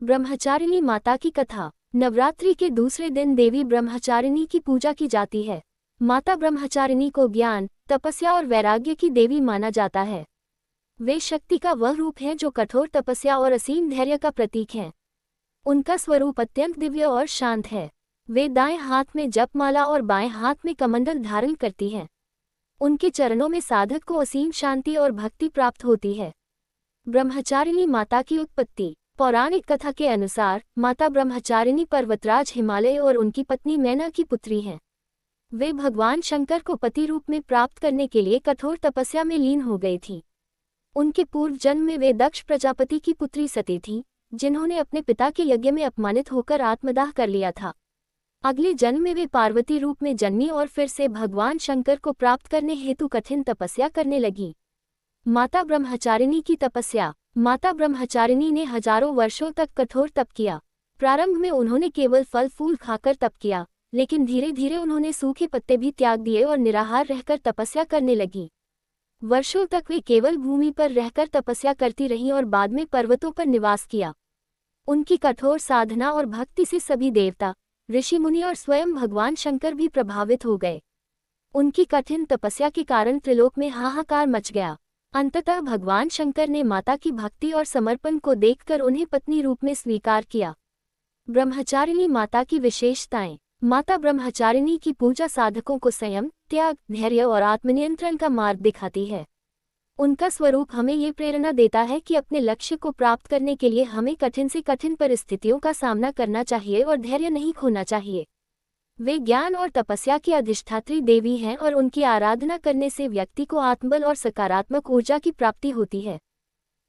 ब्रह्मचारिणी माता की कथा। नवरात्रि के दूसरे दिन देवी ब्रह्मचारिणी की पूजा की जाती है। माता ब्रह्मचारिणी को ज्ञान, तपस्या और वैराग्य की देवी माना जाता है। वे शक्ति का वह रूप है जो कठोर तपस्या और असीम धैर्य का प्रतीक है। उनका स्वरूप अत्यंत दिव्य और शांत है। वे दाएं हाथ में जपमाला और बाएं हाथ में कमंडल धारण करती हैं। उनके चरणों में साधक को असीम शांति और भक्ति प्राप्त होती है। ब्रह्मचारिणी माता की उत्पत्ति। पौराणिक कथा के अनुसार माता ब्रह्मचारिणी पर्वतराज हिमालय और उनकी पत्नी मैना की पुत्री हैं। वे भगवान शंकर को पति रूप में प्राप्त करने के लिए कठोर तपस्या में लीन हो गई थीं। उनके पूर्व जन्म में वे दक्ष प्रजापति की पुत्री सती थीं, जिन्होंने अपने पिता के यज्ञ में अपमानित होकर आत्मदाह कर लिया था। अगले जन्म में वे पार्वती रूप में जन्मी और फिर से भगवान शंकर को प्राप्त करने हेतु कठिन तपस्या करने लगी। माता ब्रह्मचारिणी की तपस्या। माता ब्रह्मचारिणी ने हजारों वर्षों तक कठोर तप किया। प्रारंभ में उन्होंने केवल फल फूल खाकर तप किया, लेकिन धीरे धीरे उन्होंने सूखे पत्ते भी त्याग दिए और निराहार रहकर तपस्या करने लगी। वर्षों तक वे केवल भूमि पर रहकर तपस्या करती रहीं और बाद में पर्वतों पर निवास किया। उनकी कठोर साधना और भक्ति से सभी देवता, ऋषि मुनि और स्वयं भगवान शंकर भी प्रभावित हो गए। उनकी कठिन तपस्या के कारण त्रिलोक में हाहाकार मच गया। अंततः भगवान शंकर ने माता की भक्ति और समर्पण को देखकर उन्हें पत्नी रूप में स्वीकार किया। ब्रह्मचारिणी माता की विशेषताएं। माता ब्रह्मचारिणी की पूजा साधकों को संयम, त्याग, धैर्य और आत्मनियंत्रण का मार्ग दिखाती है। उनका स्वरूप हमें ये प्रेरणा देता है कि अपने लक्ष्य को प्राप्त करने के लिए हमें कठिन से कठिन परिस्थितियों का सामना करना चाहिए और धैर्य नहीं खोना चाहिए। वे ज्ञान और तपस्या की अधिष्ठात्री देवी हैं और उनकी आराधना करने से व्यक्ति को आत्मबल और सकारात्मक ऊर्जा की प्राप्ति होती है।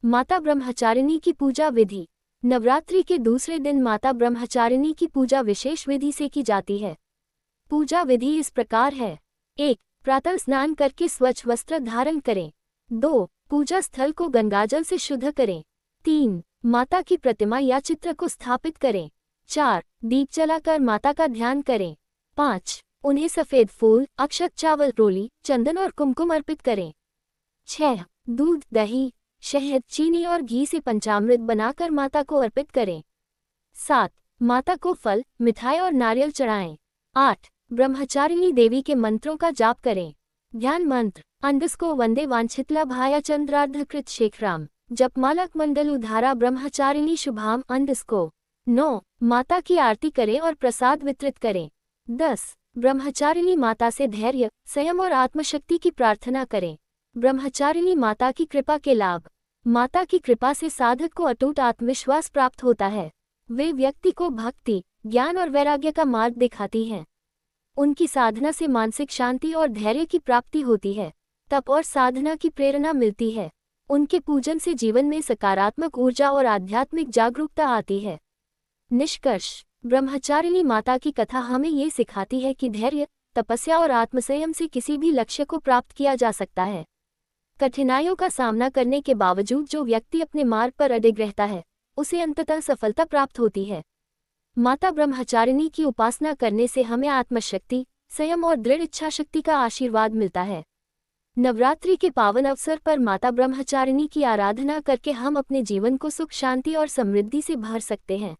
माता ब्रह्मचारिणी की पूजा विधि। नवरात्रि के दूसरे दिन माता ब्रह्मचारिणी की पूजा विशेष विधि से की जाती है। पूजा विधि इस प्रकार है। 1. प्रातः स्नान करके स्वच्छ वस्त्र धारण करें। 2. पूजा स्थल को गंगाजल से शुद्ध करें। 3. माता की प्रतिमा या चित्र को स्थापित करें। 4. दीप जलाकर माता का ध्यान करें। 5. उन्हें सफेद फूल, अक्षत, चावल, रोली, चंदन और कुमकुम अर्पित करें। 6. दूध, दही, शहद, चीनी और घी से पंचामृत बनाकर माता को अर्पित करें। 7. माता को फल, मिठाई और नारियल चढ़ाएं। 8. ब्रह्मचारिणी देवी के मंत्रों का जाप करें। ध्यान मंत्र। अंधस्को वंदे वांछितलाभाय चंद्रार्धकृत शेखराम। जपमालक मंडलुधारा ब्रह्मचारिणी शुभाम अंधस्को। 9. माता की आरती करें और प्रसाद वितरित करें। 10. ब्रह्मचारिणी माता से धैर्य, संयम और आत्मशक्ति की प्रार्थना करें। ब्रह्मचारिणी माता की कृपा के लाभ। माता की कृपा से साधक को अटूट आत्मविश्वास प्राप्त होता है। वे व्यक्ति को भक्ति, ज्ञान और वैराग्य का मार्ग दिखाती हैं। उनकी साधना से मानसिक शांति और धैर्य की प्राप्ति होती है। तप और साधना की प्रेरणा मिलती है। उनके पूजन से जीवन में सकारात्मक ऊर्जा और आध्यात्मिक जागरूकता आती है। निष्कर्ष। ब्रह्मचारिणी माता की कथा हमें ये सिखाती है कि धैर्य, तपस्या और आत्मसंयम से किसी भी लक्ष्य को प्राप्त किया जा सकता है। कठिनाइयों का सामना करने के बावजूद जो व्यक्ति अपने मार्ग पर अडिग रहता है, उसे अंततः सफलता प्राप्त होती है। माता ब्रह्मचारिणी की उपासना करने से हमें आत्मशक्ति, संयम और दृढ़ इच्छाशक्ति का आशीर्वाद मिलता है। नवरात्रि के पावन अवसर पर माता ब्रह्मचारिणी की आराधना करके हम अपने जीवन को सुख, शांति और समृद्धि से भर सकते हैं।